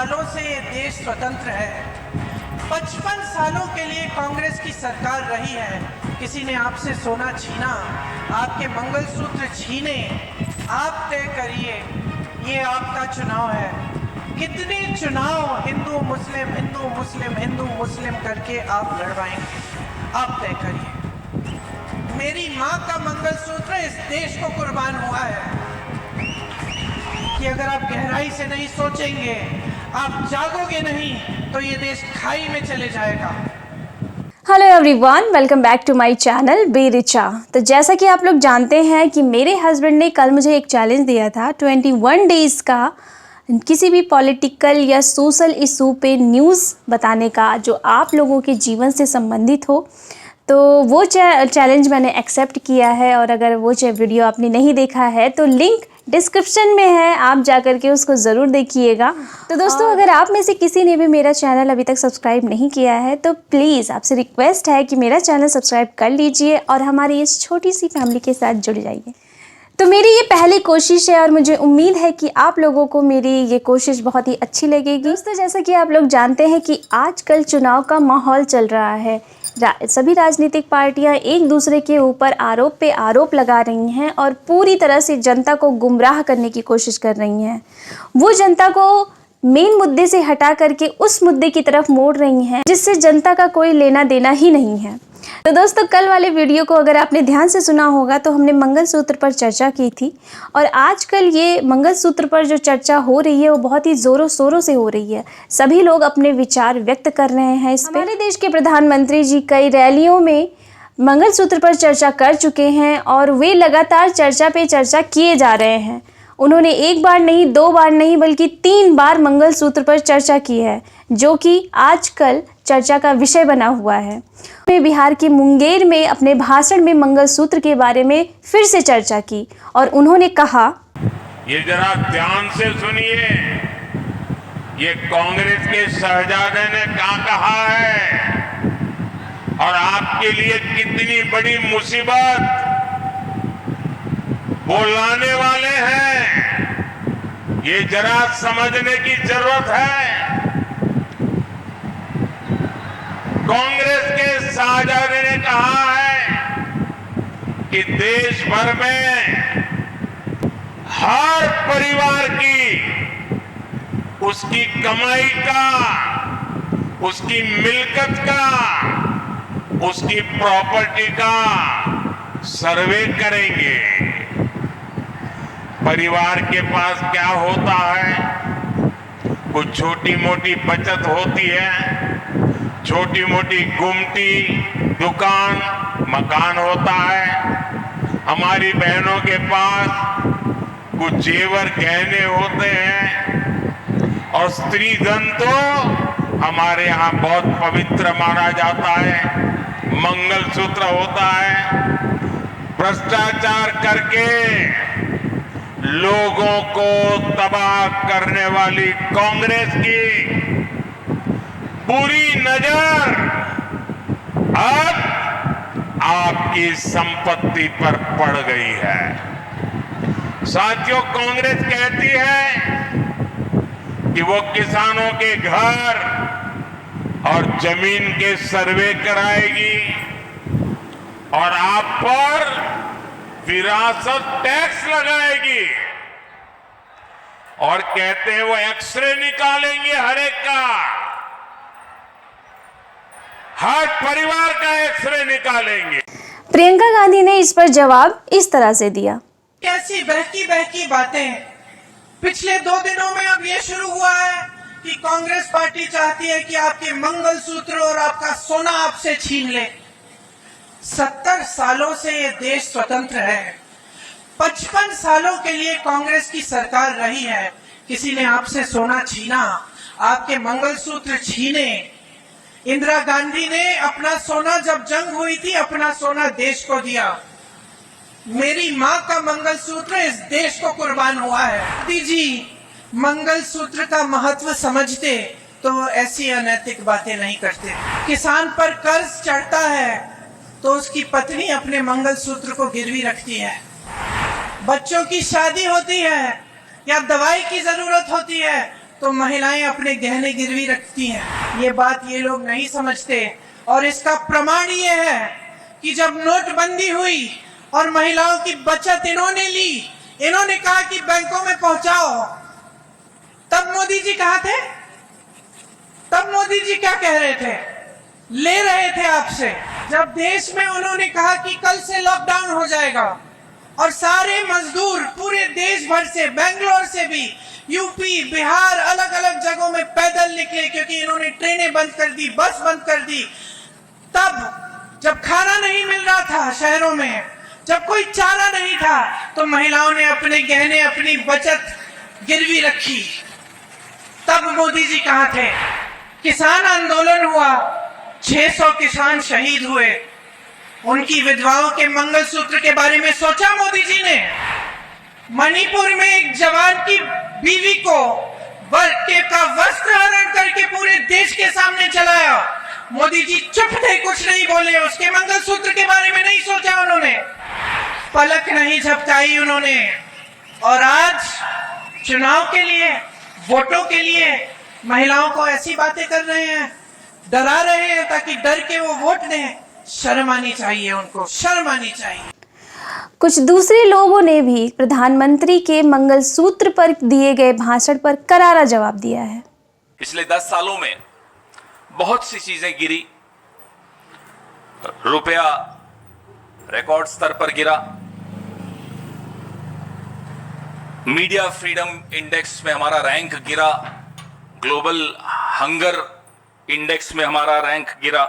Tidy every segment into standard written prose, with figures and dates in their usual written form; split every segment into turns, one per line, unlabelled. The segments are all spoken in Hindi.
सालों से ये देश स्वतंत्र है। 55 सालों के लिए कांग्रेस की सरकार रही है। किसी ने आपसे सोना छीना, आपके मंगलसूत्र छीने, आप तय करिए, ये आपका चुनाव है। कितने चुनाव हिंदू मुस्लिम हिंदू मुस्लिम हिंदू मुस्लिम करके आप लड़वाएंगे, आप तय करिए। मेरी माँ का मंगलसूत्र इस देश को कुर्बान हुआ है कि अगर आप गहराई से नहीं सोचेंगे, आप जागोगे नहीं, तो ये देश खाई में चले जाएगा।
Hello everyone, welcome back to my channel B Richa. तो जैसा कि आप लोग जानते हैं कि मेरे हस्बैंड ने कल मुझे एक चैलेंज दिया था 21 डेज़ का किसी भी पॉलिटिकल या सोशल इशू पे न्यूज़ बताने का जो आप लोगों के जीवन से संबंधित हो। तो वो चैलेंज मैंने एक्सेप्ट किया है और अगर वो वीडियो आपने नहीं देखा है तो लिंक डिस्क्रिप्शन में है, आप जा कर के उसको ज़रूर देखिएगा। तो दोस्तों, अगर आप में से किसी ने भी मेरा चैनल अभी तक सब्सक्राइब नहीं किया है तो प्लीज़ आपसे रिक्वेस्ट है कि मेरा चैनल सब्सक्राइब कर लीजिए और हमारी इस छोटी सी फैमिली के साथ जुड़ जाइए। तो मेरी ये पहली कोशिश है और मुझे उम्मीद है कि आप लोगों को मेरी ये कोशिश बहुत ही अच्छी लगेगी। दोस्तों, जैसा कि आप लोग जानते हैं कि आजकल चुनाव का माहौल चल रहा है। सभी राजनीतिक पार्टियां एक दूसरे के ऊपर आरोप पे आरोप लगा रही हैं और पूरी तरह से जनता को गुमराह करने की कोशिश कर रही हैं। वो जनता को मेन मुद्दे से हटा करके उस मुद्दे की तरफ मोड़ रही हैं जिससे जनता का कोई लेना देना ही नहीं है। तो दोस्तों, कल वाले वीडियो को अगर आपने ध्यान से सुना होगा तो हमने मंगलसूत्र पर चर्चा की थी और आजकल ये मंगलसूत्र पर जो चर्चा हो रही है वो बहुत ही ज़ोरों शोरों से हो रही है। सभी लोग अपने विचार व्यक्त कर रहे हैं इस पर। हमारे देश के प्रधानमंत्री जी कई रैलियों में मंगलसूत्र पर चर्चा कर चुके हैं और वे लगातार चर्चा पे चर्चा किए जा रहे हैं। उन्होंने एक बार नहीं, दो बार नहीं, बल्कि 3 बार मंगलसूत्र पर चर्चा की है, जो कि आजकल चर्चा का विषय बना हुआ है। बिहार के मुंगेर में अपने भाषण में मंगलसूत्र के बारे में फिर से चर्चा की और उन्होंने कहा,
ये जरा ध्यान से सुनिए, ये कांग्रेस के शहजादे ने क्या कहा है और आपके लिए कितनी बड़ी मुसीबत वो लाने वाले हैं, ये जरा समझने की जरूरत है। कांग्रेस के शहजादे ने कहा है कि देश भर में हर परिवार की उसकी कमाई का, उसकी मिल्कत का, उसकी प्रॉपर्टी का सर्वे करेंगे। परिवार के पास क्या होता है, कुछ छोटी मोटी बचत होती है, छोटी मोटी गुमटी, दुकान, मकान होता है। हमारी बहनों के पास कुछ जेवर गहने होते हैं और स्त्री धन तो हमारे यहाँ बहुत पवित्र माना जाता है, मंगलसूत्र होता है। भ्रष्टाचार करके लोगों को तबाह करने वाली कांग्रेस की बुरी नजर अब आपकी संपत्ति पर पड़ गई है। साथियों, कांग्रेस कहती है कि वो किसानों के घर और जमीन के सर्वे कराएगी और आप पर विरासत टैक्स लगाएगी और कहते हैं वो एक्सरे निकालेंगे हर एक का, हर परिवार का एक्सरे निकालेंगे।
प्रियंका गांधी ने इस पर जवाब इस तरह से दिया,
कैसी बहकी बहकी बातें। पिछले 2 दिनों में अब ये शुरू हुआ है कि कांग्रेस पार्टी चाहती है कि आपके मंगलसूत्र और आपका सोना आपसे छीन ले। 70 सालों से ये देश स्वतंत्र है। 55 सालों के लिए कांग्रेस की सरकार रही है। किसी ने आपसे सोना छीना, आपके मंगलसूत्र छीने। इंदिरा गांधी ने अपना सोना, जब जंग हुई थी, अपना सोना देश को दिया। मेरी माँ का मंगलसूत्र इस देश को कुर्बान हुआ है। मोदी जी मंगलसूत्र का महत्व समझते तो ऐसी अनैतिक बातें नहीं करते। किसान पर कर्ज चढ़ता है तो उसकी पत्नी अपने मंगलसूत्र को गिरवी रखती है। बच्चों की शादी होती है या दवाई की जरूरत होती है तो महिलाएं अपने गहने गिरवी रखती हैं। ये बात ये लोग नहीं समझते। और इसका प्रमाण ये है कि जब नोटबंदी हुई और महिलाओं की बचत इन्होंने ली, इन्होंने कहा कि बैंकों में पहुंचाओ, तब मोदी जी कहाँ थे? तब मोदी जी क्या कह रहे थे? ले रहे थे आपसे। जब देश में उन्होंने कहा कि कल से लॉकडाउन हो जाएगा और सारे मजदूर पूरे देश भर से, बेंगलोर से भी, यूपी, बिहार, अलग अलग जगहों में पैदल निकले क्योंकि इन्होंने ट्रेनें बंद कर दी, बस बंद कर दी। तब जब खाना नहीं मिल रहा था शहरों में, जब कोई चारा नहीं था, तो महिलाओं ने अपने गहने, अपनी बचत गिरवी रखी। तब मोदी जी कहाँ थे? किसान आंदोलन हुआ, 600 किसान शहीद हुए, उनकी विधवाओं के मंगलसूत्र के बारे में सोचा मोदी जी ने? मणिपुर में एक जवान की बीवी को का वस्त्र हरण करके पूरे देश के सामने चलाया, मोदी जी चुप थे, कुछ नहीं बोले, उसके मंगलसूत्र के बारे में नहीं सोचा उन्होंने, पलक नहीं झपकाई उन्होंने। और आज चुनाव के लिए, वोटों के लिए महिलाओं को ऐसी बातें कर रहे हैं, डरा रहे हैं ताकि डर के वो वोट दें। शर्म आनी चाहिए उनको, शर्म आनी चाहिए।
कुछ दूसरे लोगों ने भी प्रधानमंत्री के मंगलसूत्र पर दिए गए भाषण पर करारा जवाब दिया है।
पिछले 10 सालों में बहुत सी चीजें गिरी। रुपया रिकॉर्ड स्तर पर गिरा, मीडिया फ्रीडम इंडेक्स में हमारा रैंक गिरा, ग्लोबल हंगर इंडेक्स में हमारा रैंक गिरा।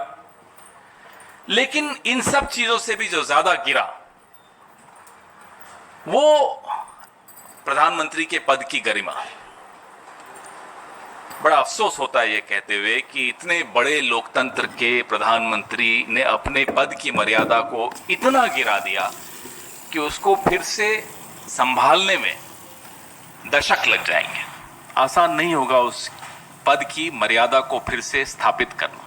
लेकिन इन सब चीजों से भी जो ज्यादा गिरा वो प्रधानमंत्री के पद की गरिमा। बड़ा अफसोस होता है ये कहते हुए कि इतने बड़े लोकतंत्र के प्रधानमंत्री ने अपने पद की मर्यादा को इतना गिरा दिया कि उसको फिर से संभालने में दशक लग जाएंगे। आसान नहीं होगा उस पद की मर्यादा को फिर से स्थापित करना।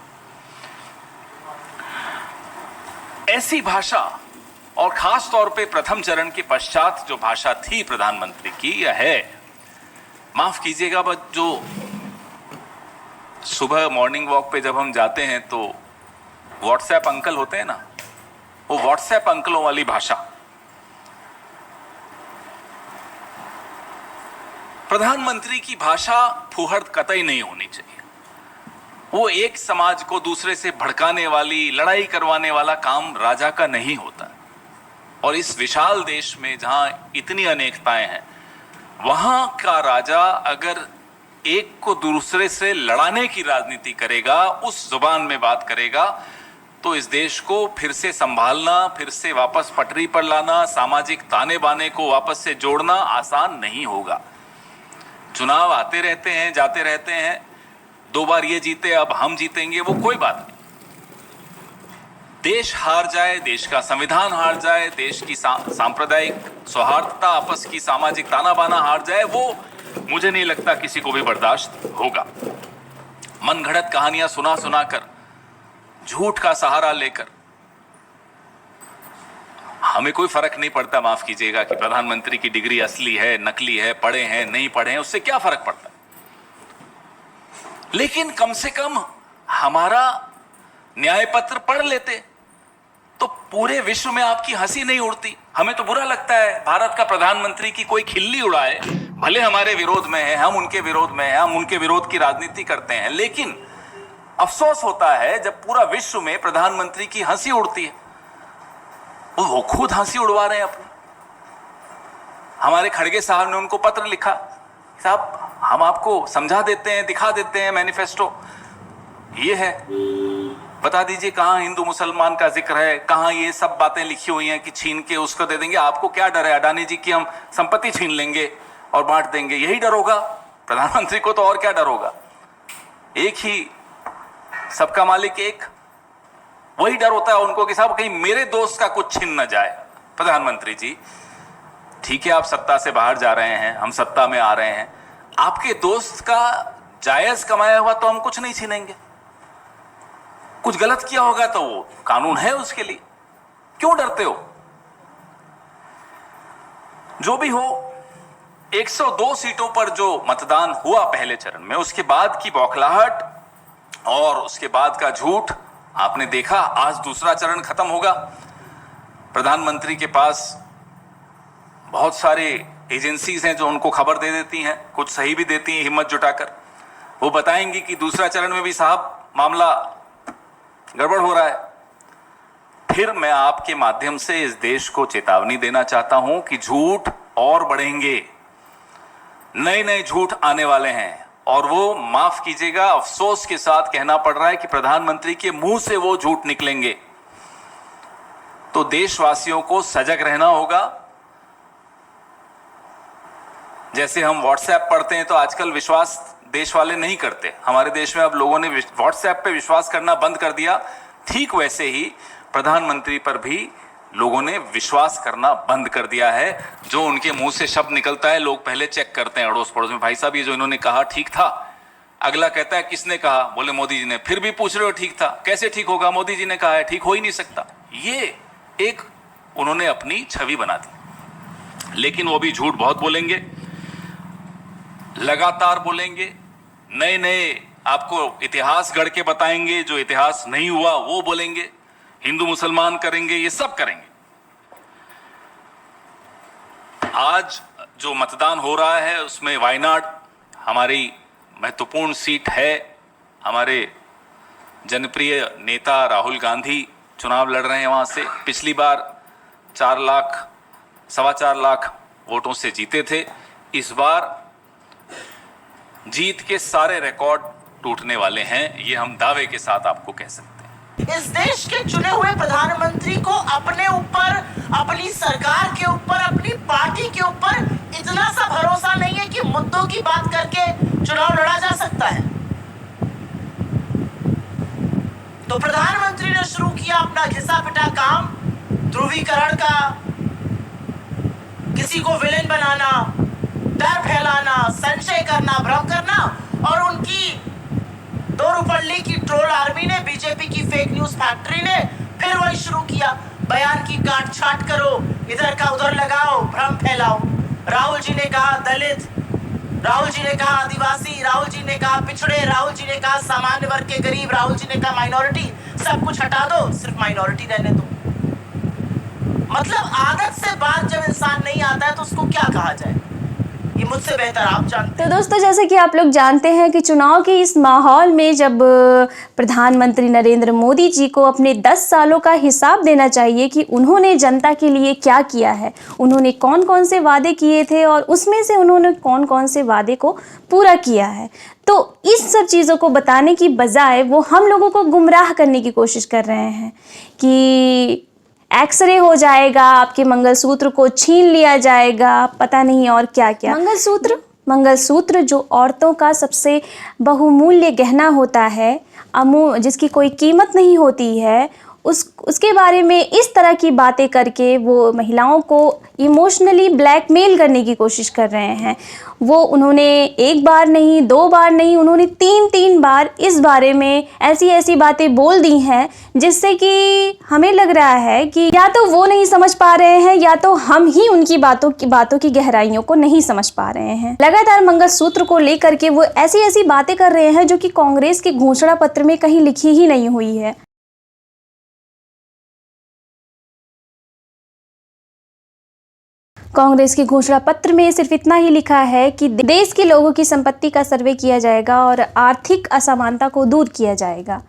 ऐसी भाषा, और खास तौर पे प्रथम चरण के पश्चात जो भाषा थी प्रधानमंत्री की, यह है, माफ कीजिएगा, बट जो सुबह मॉर्निंग वॉक पे जब हम जाते हैं तो व्हाट्सएप अंकल होते हैं ना, वो व्हाट्सएप अंकलों वाली भाषा। प्रधानमंत्री की भाषा फुहड़ कतई नहीं होनी चाहिए। वो एक समाज को दूसरे से भड़काने वाली, लड़ाई करवाने वाला काम राजा का नहीं होता। और इस विशाल देश में जहां इतनी अनेकताएं हैं, वहां का राजा अगर एक को दूसरे से लड़ाने की राजनीति करेगा, उस जुबान में बात करेगा, तो इस देश को फिर से संभालना, फिर से वापस पटरी पर लाना, सामाजिक ताने बाने को वापस से जोड़ना आसान नहीं होगा। चुनाव आते रहते हैं, जाते रहते हैं, 2 बार ये जीते, अब हम जीतेंगे, वो कोई बात नहीं। देश हार जाए, देश का संविधान हार जाए, देश की सांप्रदायिक सौहार्दता, आपस की सामाजिक ताना बाना हार जाए, वो मुझे नहीं लगता किसी को भी बर्दाश्त होगा। मनगढ़ंत कहानियां सुना सुना कर, झूठ का सहारा लेकर, हमें कोई फर्क नहीं पड़ता, माफ कीजिएगा, कि प्रधानमंत्री की डिग्री असली है, नकली है, पढ़े हैं, नहीं पढ़े हैं, उससे क्या फर्क पड़ता है। लेकिन कम से कम हमारा न्याय पत्र पढ़ लेते तो पूरे विश्व में आपकी हंसी नहीं उड़ती। हमें तो बुरा लगता है भारत का प्रधानमंत्री की कोई खिल्ली उड़ाए, भले हमारे विरोध में है, हम उनके विरोध में हैं, हम उनके विरोध की राजनीति करते हैं, लेकिन अफसोस होता है जब पूरा विश्व में प्रधानमंत्री की हंसी उड़ती है। वो खुद हंसी उड़वा रहे हैं अपनी। हमारे खड़गे साहब ने उनको पत्र लिखा, साहब हम आपको समझा देते हैं, दिखा देते हैं मैनिफेस्टो, ये है, बता दीजिए कहां हिंदू मुसलमान का जिक्र है, कहां ये सब बातें लिखी हुई हैं कि छीन के उसको दे देंगे। आपको क्या डर है अडानी जी की हम संपत्ति छीन लेंगे और बांट देंगे, यही डर होगा प्रधानमंत्री को, तो और क्या डर होगा। एक ही, सबका मालिक एक, वही डर होता है उनको कि साहब कहीं मेरे दोस्त का कुछ छीन न जाए। प्रधानमंत्री जी ठीक है, आप सत्ता से बाहर जा रहे हैं, हम सत्ता में आ रहे हैं, आपके दोस्त का जायज कमाया हुआ तो हम कुछ नहीं छीनेंगे। कुछ गलत किया होगा तो वो कानून है उसके लिए, क्यों डरते हो। जो भी हो, 102 सीटों पर जो मतदान हुआ पहले चरण में, उसके बाद की बौखलाहट और उसके बाद का झूठ आपने देखा। आज दूसरा चरण खत्म होगा। प्रधानमंत्री के पास बहुत सारे एजेंसीज हैं जो उनको खबर दे देती हैं, कुछ सही भी देती हैं हिम्मत जुटाकर। वो बताएंगी कि दूसरा चरण में भी साहब मामला गड़बड़ हो रहा है। फिर मैं आपके माध्यम से इस देश को चेतावनी देना चाहता हूं कि झूठ और बढ़ेंगे, नए नए झूठ आने वाले हैं, और वो माफ कीजिएगा अफसोस के साथ कहना पड़ रहा है कि प्रधानमंत्री के मुंह से वो झूठ निकलेंगे। तो देशवासियों को सजग रहना होगा। जैसे हम व्हाट्सएप पढ़ते हैं तो आजकल विश्वास देश वाले नहीं करते। हमारे देश में अब लोगों ने व्हाट्सएप पे विश्वास करना बंद कर दिया। ठीक वैसे ही प्रधानमंत्री पर भी लोगों ने विश्वास करना बंद कर दिया है। जो उनके मुंह से शब्द निकलता है लोग पहले चेक करते हैं अड़ोस पड़ोस में, भाई साहब ये जो इन्होंने कहा ठीक था। अगला कहता है किसने कहा, बोले मोदी जी ने। फिर भी पूछ रहे हो ठीक था, कैसे ठीक होगा, मोदी जी ने कहा है, ठीक हो ही नहीं सकता। ये एक उन्होंने अपनी छवि बना दी। लेकिन वो भी झूठ बहुत बोलेंगे, लगातार बोलेंगे, नए नए आपको इतिहास गढ़ के बताएंगे, जो इतिहास नहीं हुआ वो बोलेंगे, हिंदू मुसलमान करेंगे, ये सब करेंगे। आज जो मतदान हो रहा है उसमें वायनाड हमारी महत्वपूर्ण सीट है। हमारे जनप्रिय नेता राहुल गांधी चुनाव लड़ रहे हैं वहां से। पिछली बार 4 लाख वोटों से जीते थे। इस बार जीत के सारे रिकॉर्ड टूटने वाले हैं, ये हम दावे के साथ आपको कह सकते हैं।
इस देश के चुने हुए प्रधानमंत्री को अपने ऊपर, अपनी सरकार के ऊपर, अपनी पार्टी के ऊपर इतना सा भरोसा नहीं है कि मुद्दों की बात करके चुनाव लड़ा जा सकता है। तो प्रधानमंत्री ने शुरू किया अपना घिसा पिटा काम, ध्रुवीकरण का, किसी को विलेन बनाना, डर फैलाना, संशय करना, भ्रम करना। और उनकी दो रुपल्ली की ट्रोल आर्मी ने, बीजेपी की फेक न्यूज फैक्ट्री ने फिर वही शुरू किया। बयान की काट छाट करो, इधर का उधर लगाओ, भ्रम फैलाओ। राहुल जी ने कहा दलित, राहुल जी ने कहा आदिवासी, राहुल जी ने कहा पिछड़े, राहुल जी ने कहा सामान्य वर्ग के गरीब, राहुल जी ने कहा माइनॉरिटी। सब कुछ हटा दो, सिर्फ माइनॉरिटी रहने दो। मतलब आदत से बात जब इंसान नहीं आता है तो उसको क्या कहा जाए, ये मुझसे बेहतर आप जानते हैं।
तो दोस्तों, जैसे कि आप लोग जानते हैं कि चुनाव के इस माहौल में जब प्रधानमंत्री नरेंद्र मोदी जी को अपने 10 सालों का हिसाब देना चाहिए कि उन्होंने जनता के लिए क्या किया है, उन्होंने कौन कौन से वादे किए थे और उसमें से उन्होंने कौन कौन से वादे को पूरा किया है, तो इस सब चीज़ों को बताने की बजाय वो हम लोगों को गुमराह करने की कोशिश कर रहे हैं कि एक्सरे हो जाएगा, आपके मंगलसूत्र को छीन लिया जाएगा, पता नहीं और क्या क्या। मंगलसूत्र जो औरतों का सबसे बहुमूल्य गहना होता है, जिसकी कोई कीमत नहीं होती है, उसके बारे में इस तरह की बातें करके वो महिलाओं को इमोशनली ब्लैकमेल करने की कोशिश कर रहे हैं। वो उन्होंने एक बार नहीं, 2 बार नहीं, उन्होंने 3 बार इस बारे में ऐसी ऐसी बातें बोल दी हैं जिससे कि हमें लग रहा है कि या तो वो नहीं समझ पा रहे हैं या तो हम ही उनकी बातों की गहराइयों को नहीं समझ पा रहे हैं। लगातार मंगलसूत्र को लेकर के वो ऐसी ऐसी बातें कर रहे हैं जो कि कांग्रेस के घोषणा पत्र में कहीं लिखी ही नहीं हुई है। कांग्रेस के घोषणा पत्र में सिर्फ इतना ही लिखा है कि देश के लोगों की संपत्ति का सर्वे किया जाएगा और आर्थिक असमानता को दूर किया जाएगा।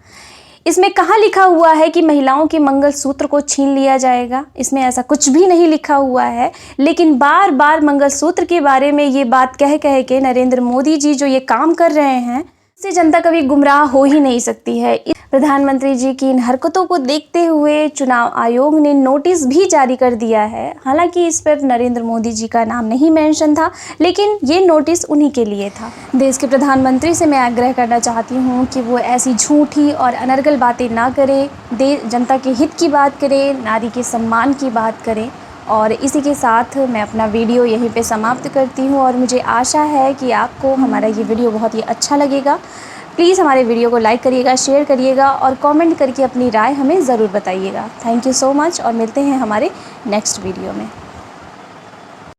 इसमें कहाँ लिखा हुआ है कि महिलाओं के मंगलसूत्र को छीन लिया जाएगा? इसमें ऐसा कुछ भी नहीं लिखा हुआ है। लेकिन बार बार मंगलसूत्र के बारे में ये बात कह के नरेंद्र मोदी जी जो ये काम कर रहे हैं, इससे जनता कभी गुमराह हो ही नहीं सकती है। प्रधानमंत्री जी की इन हरकतों को देखते हुए चुनाव आयोग ने नोटिस भी जारी कर दिया है। हालांकि इस पर नरेंद्र मोदी जी का नाम नहीं मेंशन था, लेकिन ये नोटिस उन्हीं के लिए था। देश के प्रधानमंत्री से मैं आग्रह करना चाहती हूँ कि वो ऐसी झूठी और अनर्गल बातें ना करें, जनता के हित की बात करें, नारी के सम्मान की बात करें। और इसी के साथ मैं अपना वीडियो यहीं पे समाप्त करती हूँ और मुझे आशा है कि आपको हमारा ये वीडियो बहुत ही अच्छा लगेगा। प्लीज़ हमारे वीडियो को लाइक करिएगा, शेयर करिएगा और कमेंट करके अपनी राय हमें ज़रूर बताइएगा। थैंक यू सो मच और मिलते हैं हमारे नेक्स्ट वीडियो में।